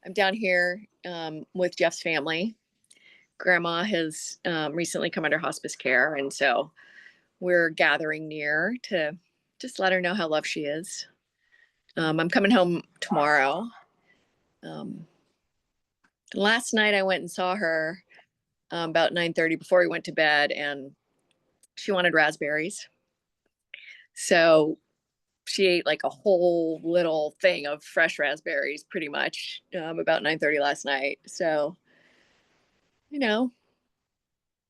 I'm down here with Jeff's family. Grandma has recently come under hospice care, and so we're gathering near to just let her know how loved she is. I'm coming home tomorrow. Um, Last night I went and saw her about 9:30 before we went to bed, and she wanted raspberries. So she ate like a whole little thing of fresh raspberries pretty much about 9:30 last night. So, you know,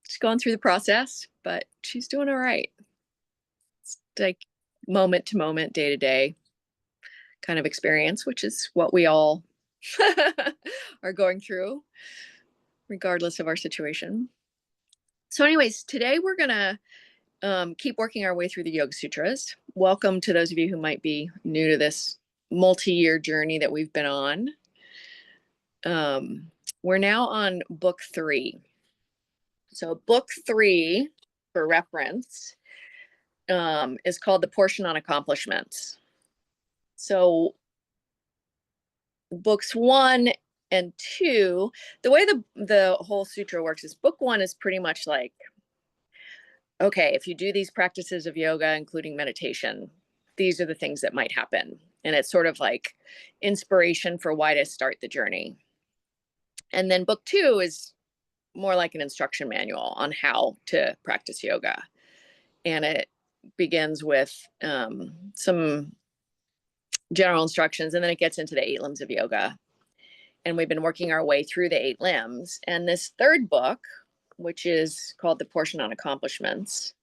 she's going through the process, but she's doing all right. It's like moment to moment, day to day kind of experience, which is what we all are going through, regardless of our situation. So, anyways, today we're going to keep working our way through the Yoga Sutras. Welcome to those of you who might be new to this multi-year journey that we've been on. We're now on book 3. So, book 3, for reference, is called The Portion on Accomplishments. So books 1 and 2, the way the whole sutra works is book 1 is pretty much like, okay, if you do these practices of yoga, including meditation, these are the things that might happen. And it's sort of like inspiration for why to start the journey. And then book 2 is more like an instruction manual on how to practice yoga. And it begins with some general instructions, and then it gets into the 8 limbs of yoga. And we've been working our way through the 8 limbs. And this third book, which is called The Portion on Accomplishments,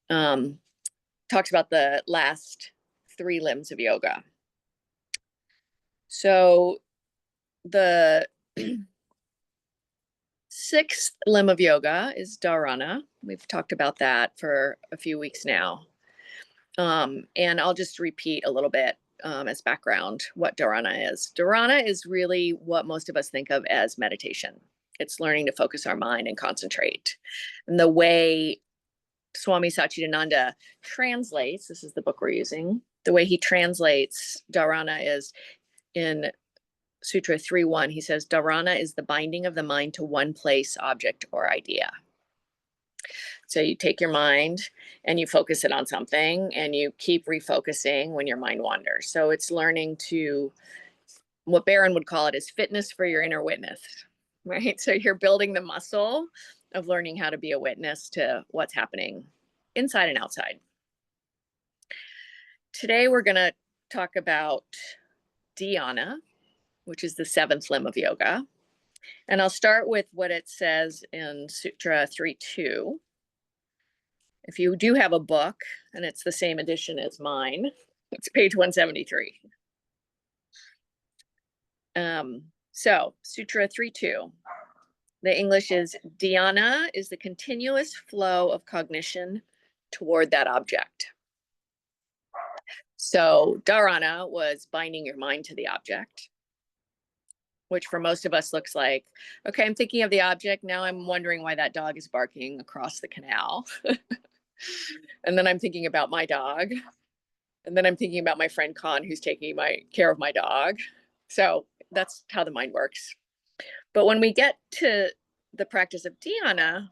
talks about the last 3 limbs of yoga. So the 6th limb of yoga is dharana. We've talked about that for a few weeks now. And I'll just repeat a little bit as background what dharana is. Dharana is really what most of us think of as meditation. It's learning to focus our mind and concentrate. And the way Swami Satchidananda translates, this is the book we're using, the way he translates dharana is in Sutra 3.1, he says, dharana is the binding of the mind to one place, object, or idea. So you take your mind and you focus it on something, and you keep refocusing when your mind wanders. So it's learning to, what Barron would call it, is fitness for your inner witness, right? So you're building the muscle of learning how to be a witness to what's happening inside and outside. Today we're going to talk about dhyana, which is the 7th limb of yoga. And I'll start with what it says in Sutra 3.2. If you do have a book, and it's the same edition as mine, it's page 173. So Sutra 3.2, the English is, dhyana is the continuous flow of cognition toward that object. So dharana was binding your mind to the object, which for most of us looks like, okay, I'm thinking of the object. Now I'm wondering why that dog is barking across the canal. And then I'm thinking about my dog. And then I'm thinking about my friend Khan, who's taking care of my dog. So that's how the mind works. But when we get to the practice of dhyana,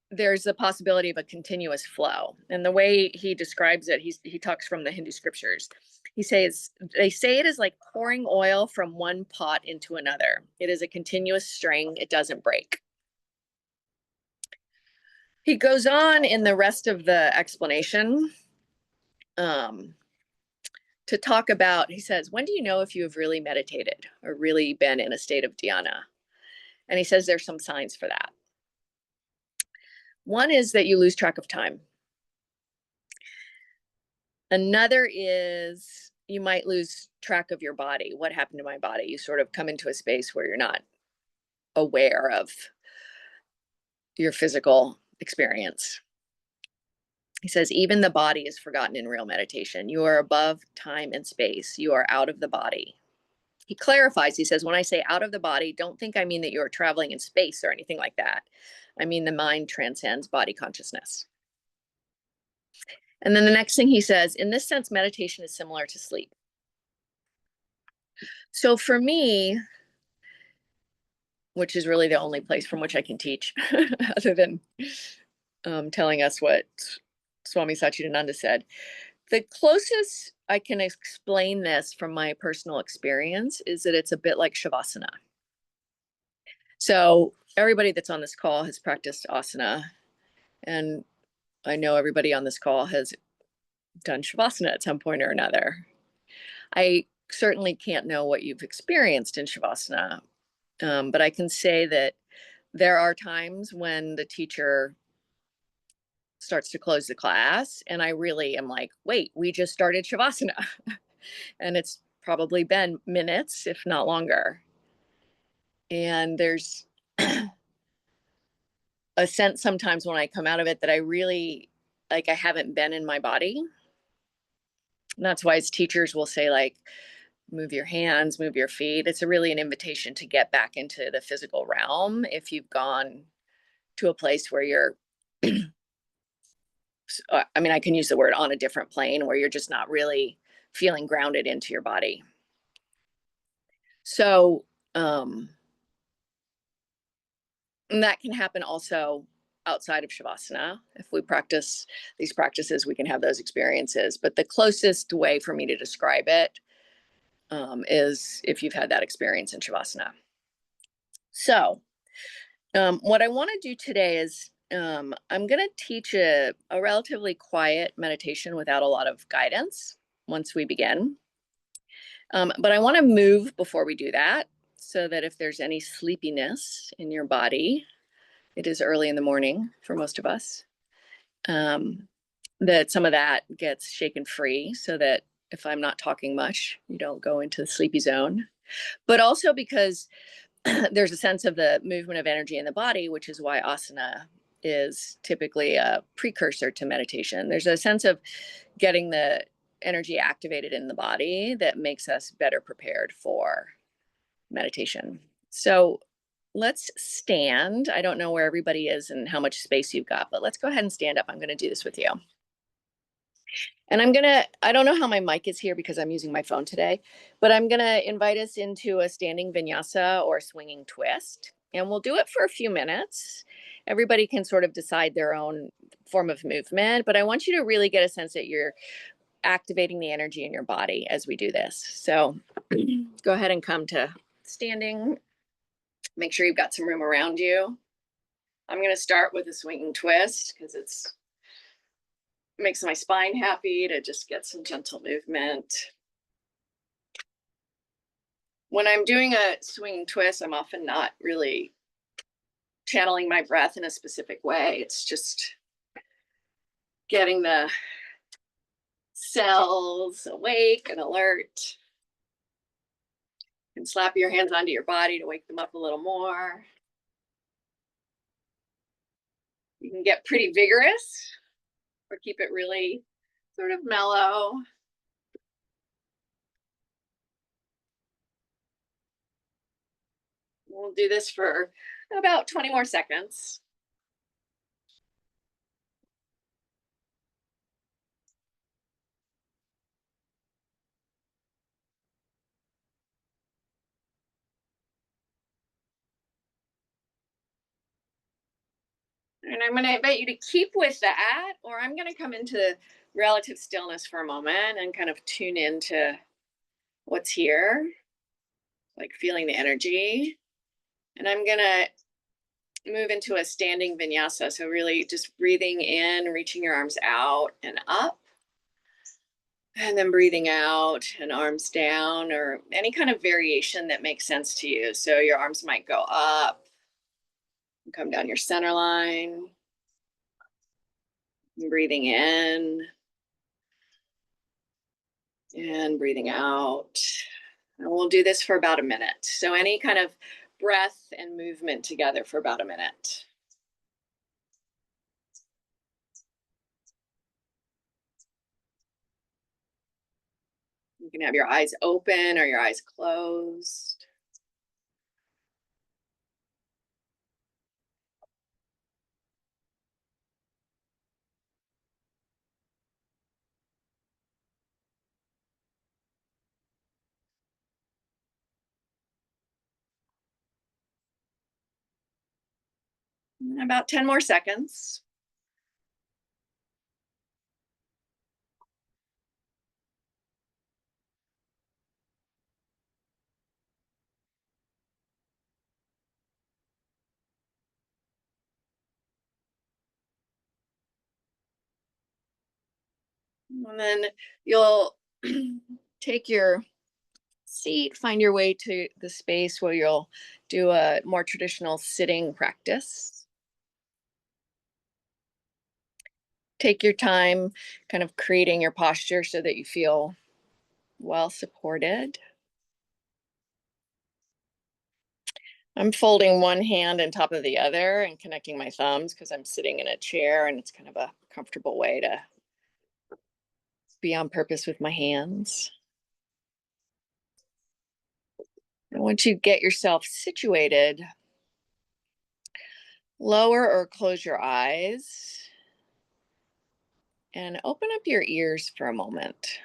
there's a possibility of a continuous flow. And the way he describes it, he talks from the Hindu scriptures. They say it is like pouring oil from one pot into another. It is a continuous string. It doesn't break. He goes on in the rest of the explanation to talk about, he says, when do you know if you have really meditated or really been in a state of dhyana? And he says there's some signs for that. One is that you lose track of time. Another is you might lose track of your body. What happened to my body? You sort of come into a space where you're not aware of your physical experience. He says, even the body is forgotten in real meditation. You are above time and space. You are out of the body. He clarifies, he says, when I say out of the body, don't think I mean that you are traveling in space or anything like that. I mean, the mind transcends body consciousness. And then the next thing he says, in this sense, meditation is similar to sleep. So for me, which is really the only place from which I can teach, other than telling us what Swami Satchidananda said, the closest I can explain this from my personal experience is that it's a bit like Shavasana. So everybody that's on this call has practiced asana, and I know everybody on this call has done Shavasana at some point or another. I certainly can't know what you've experienced in Shavasana, but I can say that there are times when the teacher starts to close the class, and I really am like, wait, we just started Shavasana. And it's probably been minutes, if not longer. And there's a sense sometimes when I come out of it that I really like I haven't been in my body. And that's why as teachers will say, like, move your hands, move your feet. It's a really an invitation to get back into the physical realm if you've gone to a place where you're I mean, I can use the word on a different plane where you're just not really feeling grounded into your body. So, and that can happen also outside of Shavasana. If we practice these practices, we can have those experiences. But the closest way for me to describe it is if you've had that experience in Shavasana. So, what I want to do today is I'm going to teach a relatively quiet meditation without a lot of guidance once we begin. But I want to move before we do that so that if there's any sleepiness in your body, it is early in the morning for most of us, um, that some of that gets shaken free so that if I'm not talking much, you don't go into the sleepy zone. But also because there's a sense of the movement of energy in the body, which is why asana is typically a precursor to meditation. There's a sense of getting the energy activated in the body that makes us better prepared for meditation. So let's stand. I don't know where everybody is and how much space you've got, but let's go ahead and stand up. I'm going to do this with you. And I don't know how my mic is here because I'm using my phone today, but I'm going to invite us into a standing vinyasa or swinging twist. And we'll do it for a few minutes. Everybody can sort of decide their own form of movement, but I want you to really get a sense that you're activating the energy in your body as we do this. So go ahead and come to standing. Make sure you've got some room around you. I'm going to start with a swinging twist because it's makes my spine happy to just get some gentle movement. When I'm doing a swinging twist, I'm often not really channeling my breath in a specific way. It's just getting the cells awake and alert. And slap your hands onto your body to wake them up a little more. You can get pretty vigorous or keep it really sort of mellow. We'll do this for about 20 more seconds. And I'm going to invite you to keep with that, or I'm going to come into relative stillness for a moment and kind of tune into what's here, like feeling the energy. And I'm going to move into a standing vinyasa. So, really just breathing in, reaching your arms out and up, and then breathing out and arms down, or any kind of variation that makes sense to you. So, your arms might go up, come down your center line, breathing in and breathing out. And we'll do this for about a minute. So any kind of breath and movement together for about a minute. You can have your eyes open or your eyes closed. About 10 more seconds. And then you'll take your seat, find your way to the space where you'll do a more traditional sitting practice. Take your time kind of creating your posture so that you feel well supported. I'm folding one hand on top of the other and connecting my thumbs because I'm sitting in a chair and it's kind of a comfortable way to be on purpose with my hands. And once you get yourself situated, lower or close your eyes and open up your ears for a moment.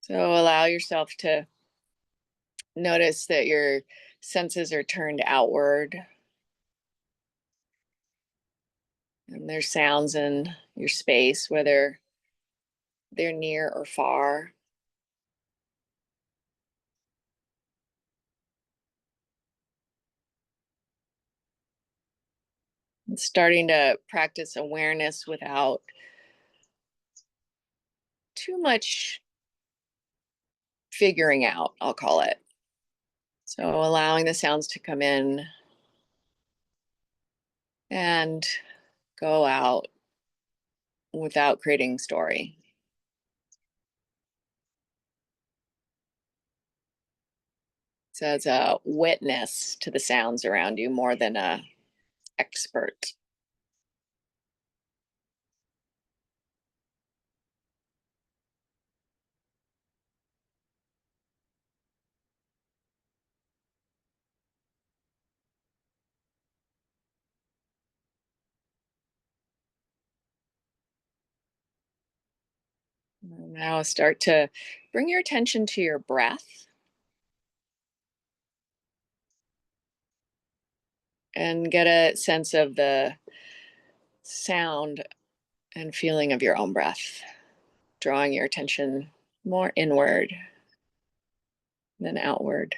So allow yourself to notice that your senses are turned outward and there's sounds in your space, whether they're near or far. And starting to practice awareness without too much figuring out, I'll call it. So allowing the sounds to come in and go out without creating story. So as a witness to the sounds around you more than a expert. Now start to bring your attention to your breath and get a sense of the sound and feeling of your own breath, drawing your attention more inward than outward.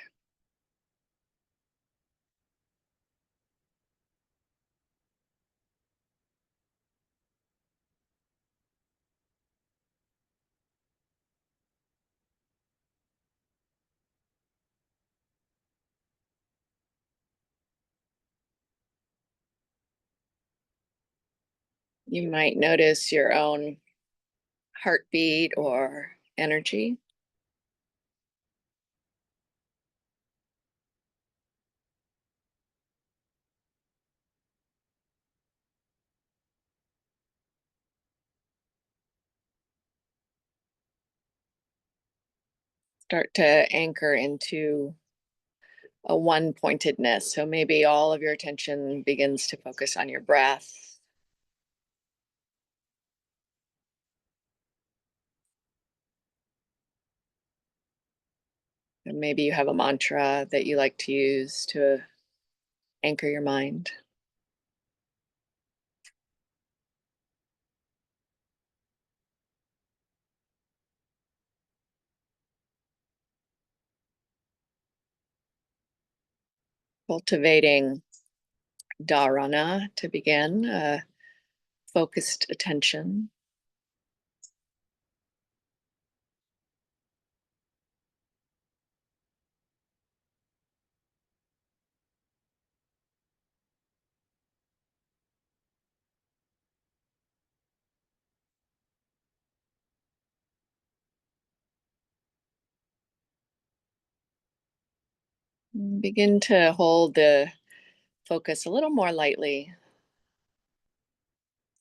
You might notice your own heartbeat or energy. Start to anchor into a one pointedness. So maybe all of your attention begins to focus on your breath. And maybe you have a mantra that you like to use to anchor your mind. Cultivating dharana to begin, focused attention. Begin to hold the focus a little more lightly,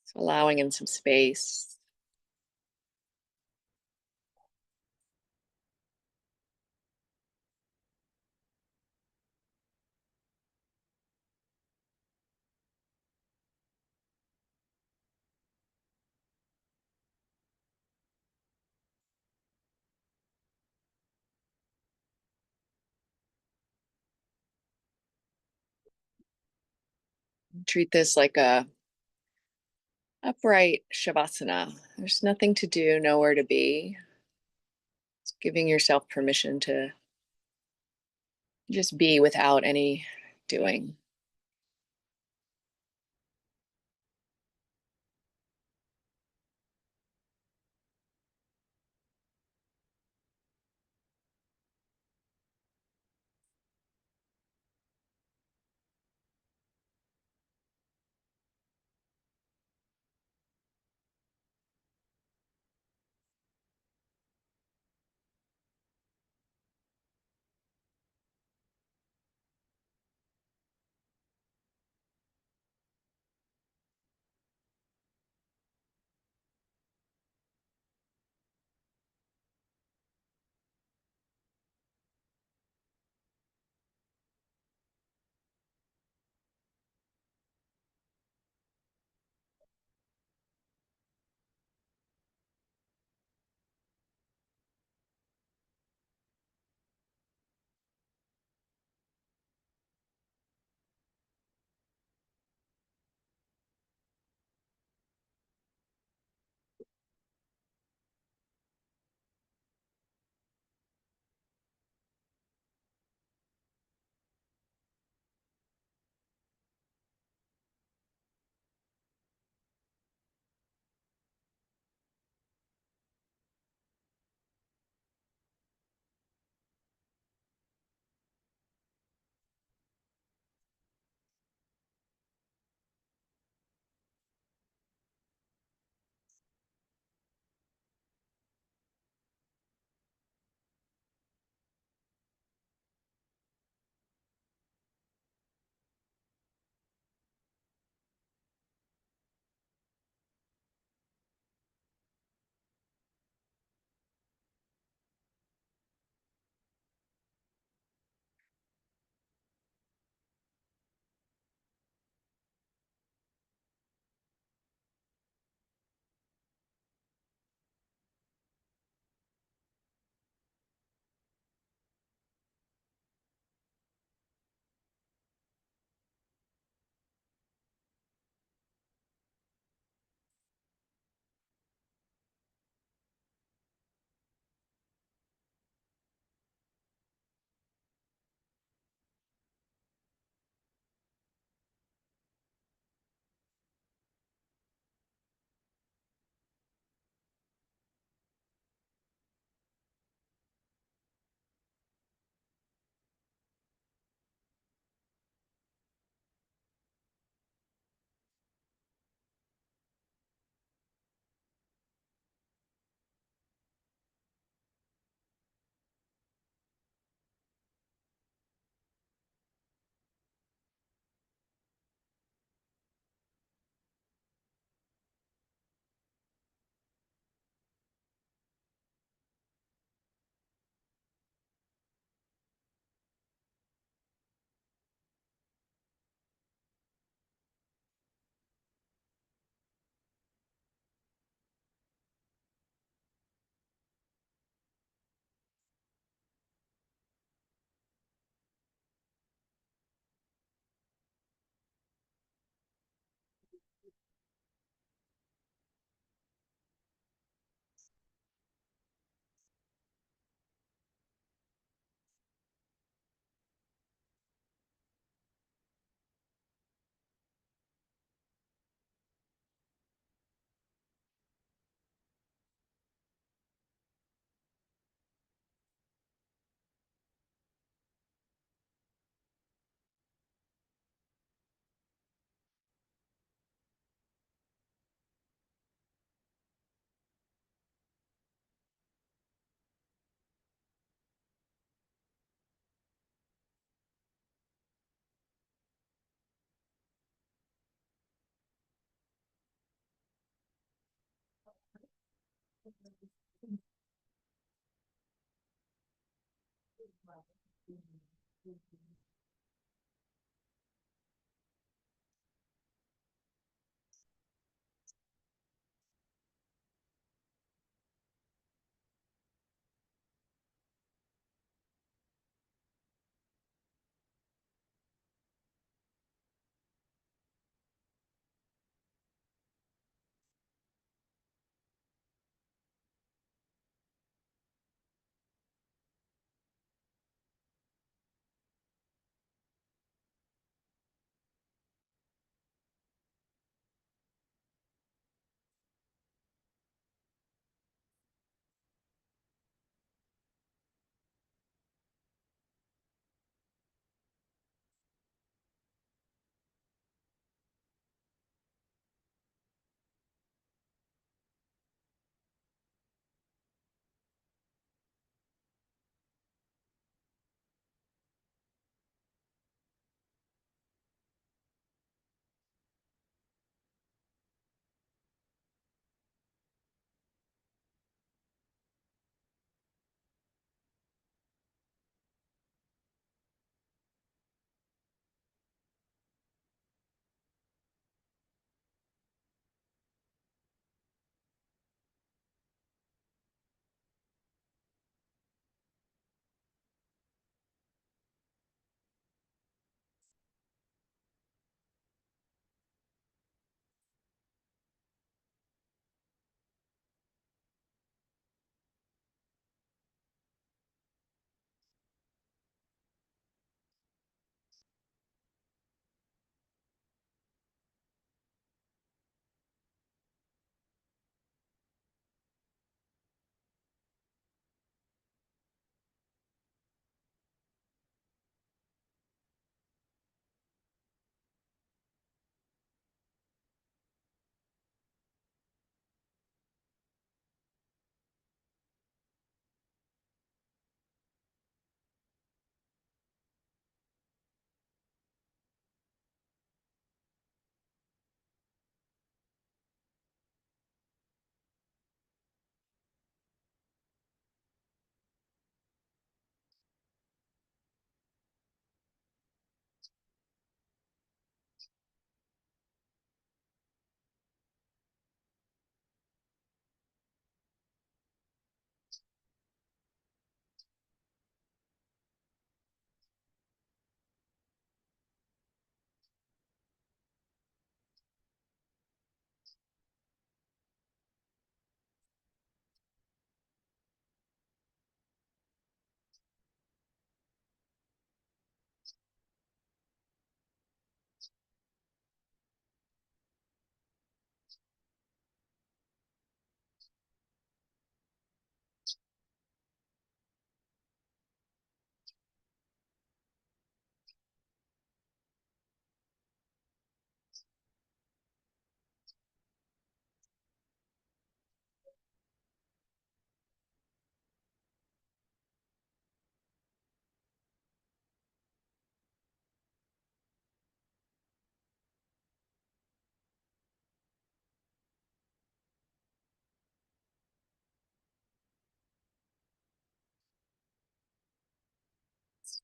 so allowing in some space. Treat this like a upright shavasana. There's nothing to do, nowhere to be. It's giving yourself permission to just be without any doing.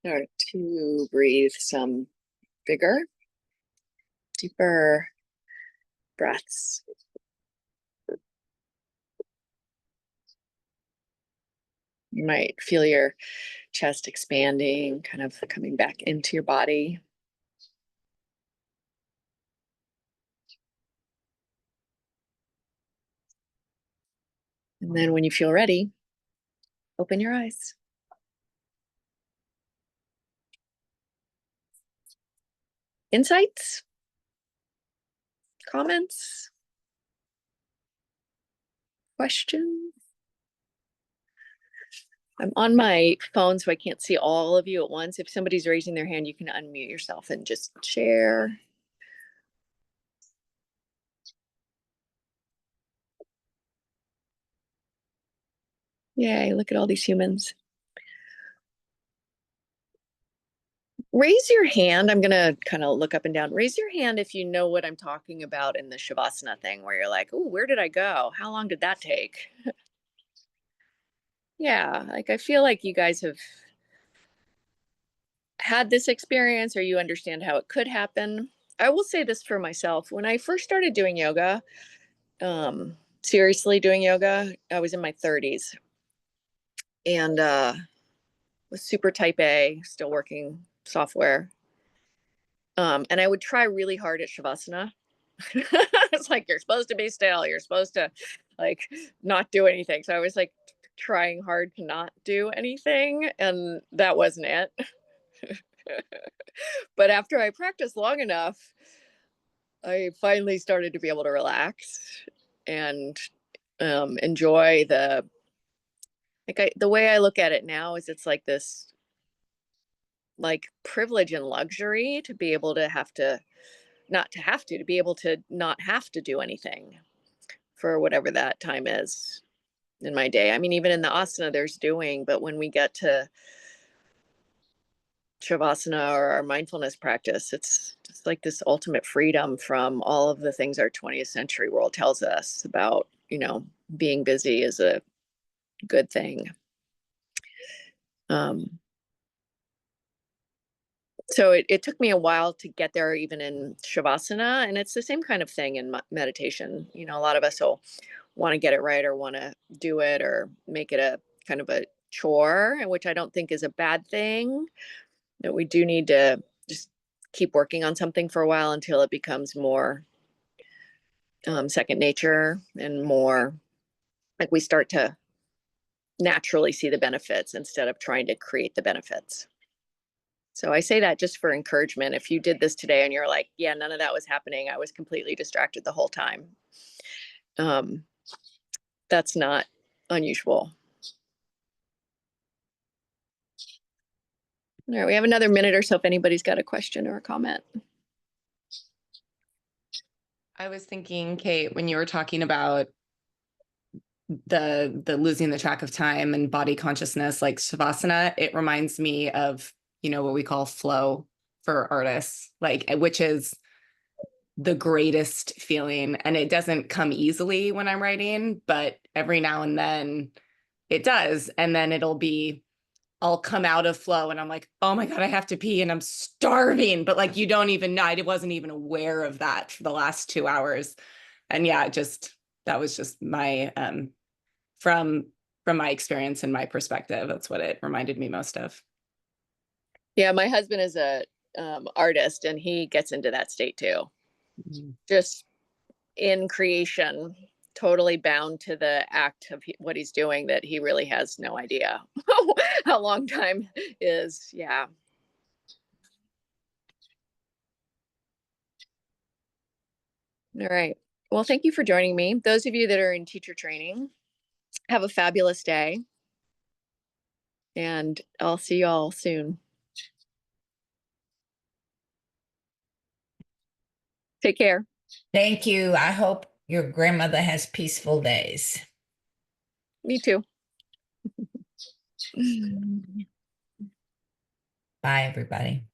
Start to breathe some bigger, deeper breaths. You might feel your chest expanding, kind of coming back into your body. And then when you feel ready, open your eyes. Insights? Comments? Questions? I'm on my phone, so I can't see all of you at once. If somebody's raising their hand, you can unmute yourself and just share. Yay, look at all these humans. Raise your hand. I'm going to kind of look up and down. Raise your hand if you know what I'm talking about in the Shavasana thing, where you're like, oh, where did I go? How long did that take? Yeah, like I feel like you guys have had this experience or you understand how it could happen. I will say this for myself. When I first started doing yoga, seriously doing yoga, I was in my 30s and was super type A, still working software. And I would try really hard at Shavasana. It's like, you're supposed to be still. You're supposed to like not do anything. So I was like trying hard to not do anything. And that wasn't it. But after I practiced long enough, I finally started to be able to relax and enjoy the way I look at it now is it's like this like privilege and luxury to be able to have to not to have to be able to not have to do anything for whatever that time is in my day. I mean, even in the asana there's doing, but when we get to Shavasana or our mindfulness practice, it's just like this ultimate freedom from all of the things our 20th century world tells us about, being busy is a good thing. So it took me a while to get there, even in Shavasana. And it's the same kind of thing in meditation. A lot of us will want to get it right or want to do it or make it a kind of a chore, which I don't think is a bad thing. That we do need to just keep working on something for a while until it becomes more second nature and more like we start to naturally see the benefits instead of trying to create the benefits. So I say that just for encouragement. If you did this today and you're like, yeah, none of that was happening, I was completely distracted the whole time. That's not unusual. All right, we have another minute or so if anybody's got a question or a comment. I was thinking, Kate, when you were talking about the losing the track of time and body consciousness, like Shavasana, it reminds me of, what we call flow for artists, like, which is the greatest feeling. And it doesn't come easily when I'm writing, but every now and then it does. And then I'll come out of flow and I'm like, oh my God, I have to pee and I'm starving. But like, you don't even know, I wasn't even aware of that for the last 2 hours. And yeah, that was just my, from my experience and my perspective, that's what it reminded me most of. Yeah, my husband is a artist and he gets into that state too. Mm-hmm. Just in creation, totally bound to the act of what he's doing that he really has no idea how long time is. Yeah. All right. Well, thank you for joining me. Those of you that are in teacher training, have a fabulous day. And I'll see you all soon. Take care. Thank you. I hope your grandmother has peaceful days. Me too. Bye, everybody.